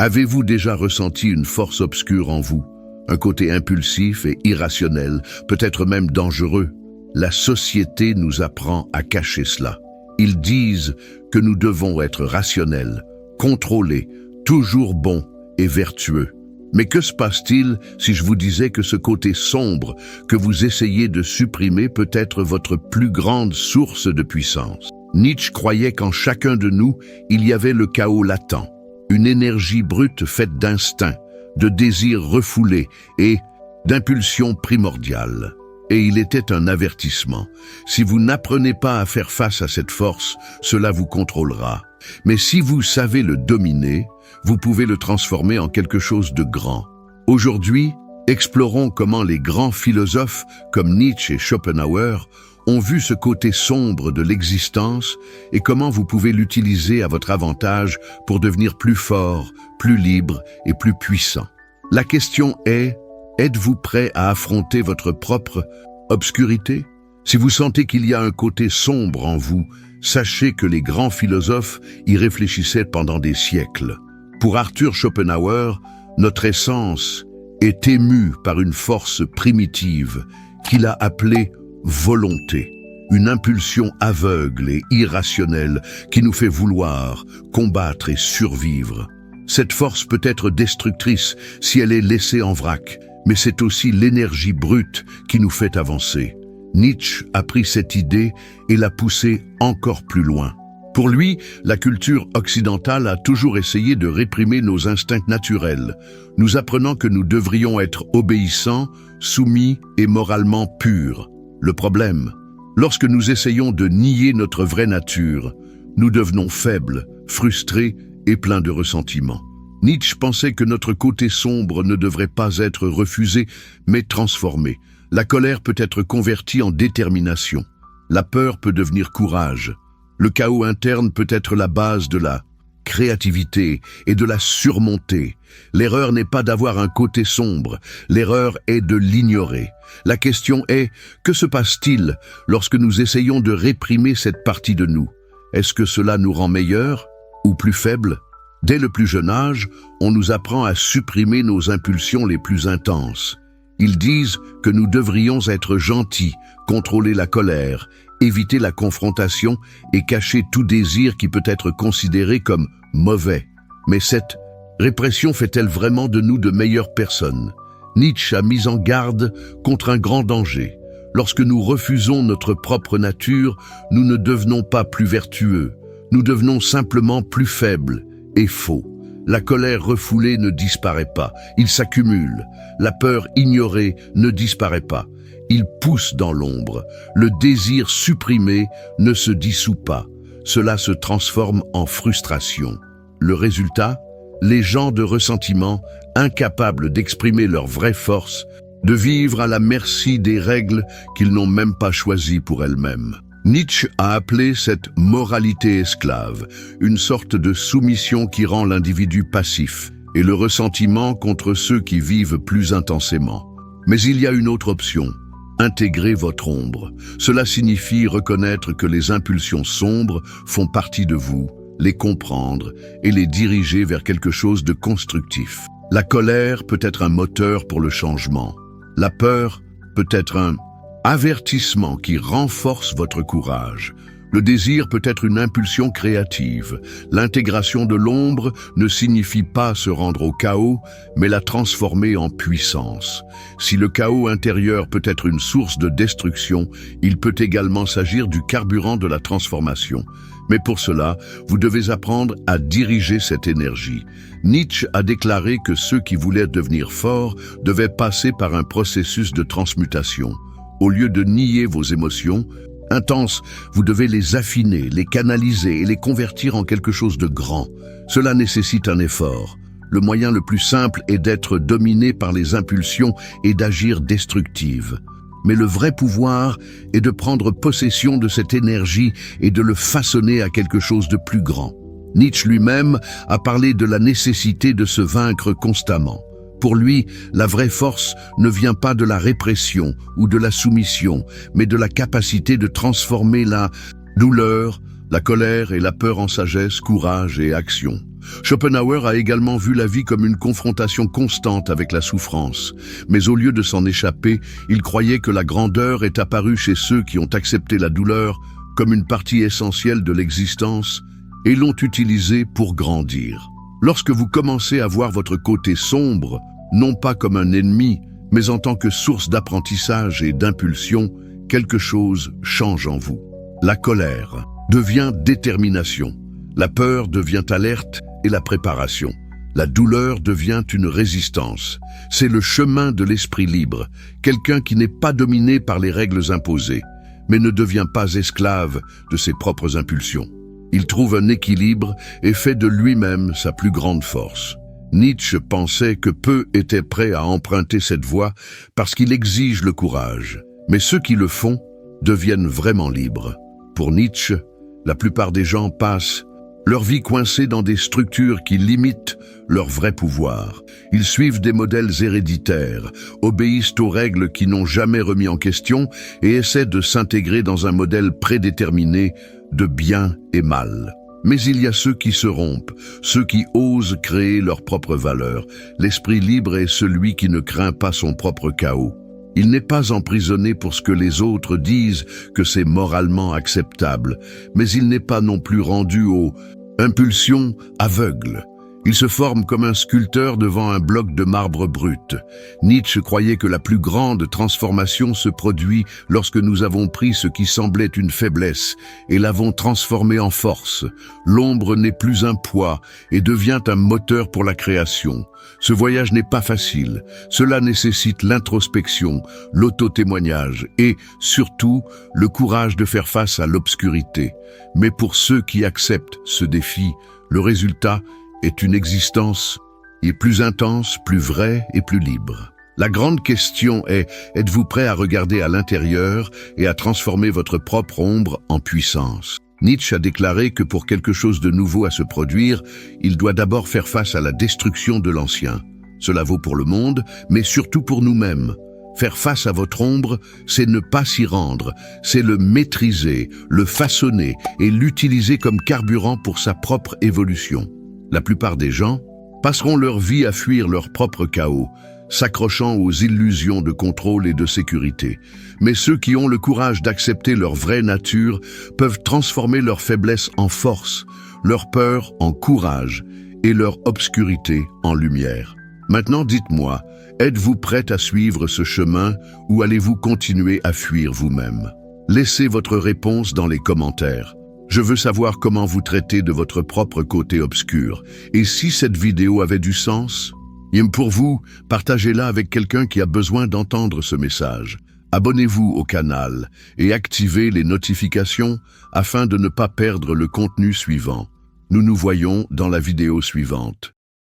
Avez-vous déjà ressenti une force obscure en vous? Un côté impulsif et irrationnel, peut-être même dangereux? La société nous apprend à cacher cela. Ils disent que nous devons être rationnels, contrôlés, toujours bons et vertueux. Mais que se passe-t-il si je vous disais que ce côté sombre que vous essayez de supprimer peut être votre plus grande source de puissance? Nietzsche croyait qu'en chacun de nous, il y avait le chaos latent, une énergie brute faite d'instinct, de désirs refoulés et d'impulsions primordiales. Et il était un avertissement. Si vous n'apprenez pas à faire face à cette force, cela vous contrôlera. Mais si vous savez le dominer, vous pouvez le transformer en quelque chose de grand. Aujourd'hui, explorons comment les grands philosophes comme Nietzsche et Schopenhauer ont vu ce côté sombre de l'existence et comment vous pouvez l'utiliser à votre avantage pour devenir plus fort, plus libre et plus puissant. La question est, êtes-vous prêt à affronter votre propre obscurité? Si vous sentez qu'il y a un côté sombre en vous, sachez que les grands philosophes y réfléchissaient pendant des siècles. Pour Arthur Schopenhauer, notre essence est émue par une force primitive qu'il a appelée volonté, une impulsion aveugle et irrationnelle qui nous fait vouloir, combattre et survivre. Cette force peut être destructrice si elle est laissée en vrac, mais c'est aussi l'énergie brute qui nous fait avancer. Nietzsche a pris cette idée et l'a poussée encore plus loin. Pour lui, la culture occidentale a toujours essayé de réprimer nos instincts naturels, nous apprenant que nous devrions être obéissants, soumis et moralement purs. Le problème, lorsque nous essayons de nier notre vraie nature, nous devenons faibles, frustrés et pleins de ressentiment. Nietzsche pensait que notre côté sombre ne devrait pas être refusé, mais transformé. La colère peut être convertie en détermination. La peur peut devenir courage. Le chaos interne peut être la base de la créativité et de la surmonter. L'erreur n'est pas d'avoir un côté sombre, l'erreur est de l'ignorer. La question est, que se passe-t-il lorsque nous essayons de réprimer cette partie de nous? Est-ce que cela nous rend meilleurs ou plus faibles? Dès le plus jeune âge, on nous apprend à supprimer nos impulsions les plus intenses. Ils disent que nous devrions être gentils, contrôler la colère, éviter la confrontation et cacher tout désir qui peut être considéré comme mauvais. Mais cette répression fait-elle vraiment de nous de meilleures personnes? Nietzsche a mis en garde contre un grand danger. Lorsque nous refusons notre propre nature, nous ne devenons pas plus vertueux, nous devenons simplement plus faibles et faux. La colère refoulée ne disparaît pas, il s'accumule. La peur ignorée ne disparaît pas, il pousse dans l'ombre. Le désir supprimé ne se dissout pas, cela se transforme en frustration. Le résultat? Les gens de ressentiment, incapables d'exprimer leur vraie force, de vivre à la merci des règles qu'ils n'ont même pas choisies pour elles-mêmes. Nietzsche a appelé cette moralité esclave, une sorte de soumission qui rend l'individu passif, et le ressentiment contre ceux qui vivent plus intensément. Mais il y a une autre option, intégrer votre ombre. Cela signifie reconnaître que les impulsions sombres font partie de vous, les comprendre et les diriger vers quelque chose de constructif. La colère peut être un moteur pour le changement. La peur peut être un avertissement qui renforce votre courage. Le désir peut être une impulsion créative. L'intégration de l'ombre ne signifie pas se rendre au chaos, mais la transformer en puissance. Si le chaos intérieur peut être une source de destruction, il peut également s'agir du carburant de la transformation. Mais pour cela, vous devez apprendre à diriger cette énergie. Nietzsche a déclaré que ceux qui voulaient devenir forts devaient passer par un processus de transmutation. Au lieu de nier vos émotions intenses, vous devez les affiner, les canaliser et les convertir en quelque chose de grand. Cela nécessite un effort. Le moyen le plus simple est d'être dominé par les impulsions et d'agir destructive. Mais le vrai pouvoir est de prendre possession de cette énergie et de le façonner à quelque chose de plus grand. Nietzsche lui-même a parlé de la nécessité de se vaincre constamment. Pour lui, la vraie force ne vient pas de la répression ou de la soumission, mais de la capacité de transformer la douleur La colère et la peur en sagesse, courage et action. Schopenhauer a également vu la vie comme une confrontation constante avec la souffrance. Mais au lieu de s'en échapper, il croyait que la grandeur est apparue chez ceux qui ont accepté la douleur comme une partie essentielle de l'existence et l'ont utilisée pour grandir. Lorsque vous commencez à voir votre côté sombre, non pas comme un ennemi, mais en tant que source d'apprentissage et d'impulsion, quelque chose change en vous. La colère devient détermination, la peur devient alerte et la préparation. La douleur devient une résistance. C'est le chemin de l'esprit libre, quelqu'un qui n'est pas dominé par les règles imposées, mais ne devient pas esclave de ses propres impulsions. Il trouve un équilibre et fait de lui-même sa plus grande force. Nietzsche pensait que peu étaient prêts à emprunter cette voie parce qu'il exige le courage. Mais ceux qui le font deviennent vraiment libres. Pour Nietzsche, la plupart des gens passent leur vie coincée dans des structures qui limitent leur vrai pouvoir. Ils suivent des modèles héréditaires, obéissent aux règles qui n'ont jamais remis en question et essaient de s'intégrer dans un modèle prédéterminé de bien et mal. Mais il y a ceux qui se rompent, ceux qui osent créer leur propre valeur. L'esprit libre est celui qui ne craint pas son propre chaos. Il n'est pas emprisonné pour ce que les autres disent que c'est moralement acceptable, mais il n'est pas non plus rendu aux impulsions aveugles. Il se forme comme un sculpteur devant un bloc de marbre brut. Nietzsche croyait que la plus grande transformation se produit lorsque nous avons pris ce qui semblait une faiblesse et l'avons transformé en force. L'ombre n'est plus un poids et devient un moteur pour la création. Ce voyage n'est pas facile. Cela nécessite l'introspection, l'auto-témoignage et, surtout, le courage de faire face à l'obscurité. Mais pour ceux qui acceptent ce défi, le résultat est une existence plus intense, plus vraie et plus libre. La grande question est, êtes-vous prêt à regarder à l'intérieur et à transformer votre propre ombre en puissance? Nietzsche a déclaré que pour quelque chose de nouveau à se produire, il doit d'abord faire face à la destruction de l'ancien. Cela vaut pour le monde, mais surtout pour nous-mêmes. Faire face à votre ombre, c'est ne pas s'y rendre, c'est le maîtriser, le façonner et l'utiliser comme carburant pour sa propre évolution. La plupart des gens passeront leur vie à fuir leur propre chaos, s'accrochant aux illusions de contrôle et de sécurité. Mais ceux qui ont le courage d'accepter leur vraie nature peuvent transformer leur faiblesse en force, leur peur en courage et leur obscurité en lumière. Maintenant, dites-moi, êtes-vous prête à suivre ce chemin ou allez-vous continuer à fuir vous-même? Laissez votre réponse dans les commentaires. Je veux savoir comment vous traitez de votre propre côté obscur. Et si cette vidéo avait du sens, pour vous, partagez-la avec quelqu'un qui a besoin d'entendre ce message. Abonnez-vous au canal et activez les notifications afin de ne pas perdre le contenu suivant. Nous nous voyons dans la vidéo suivante.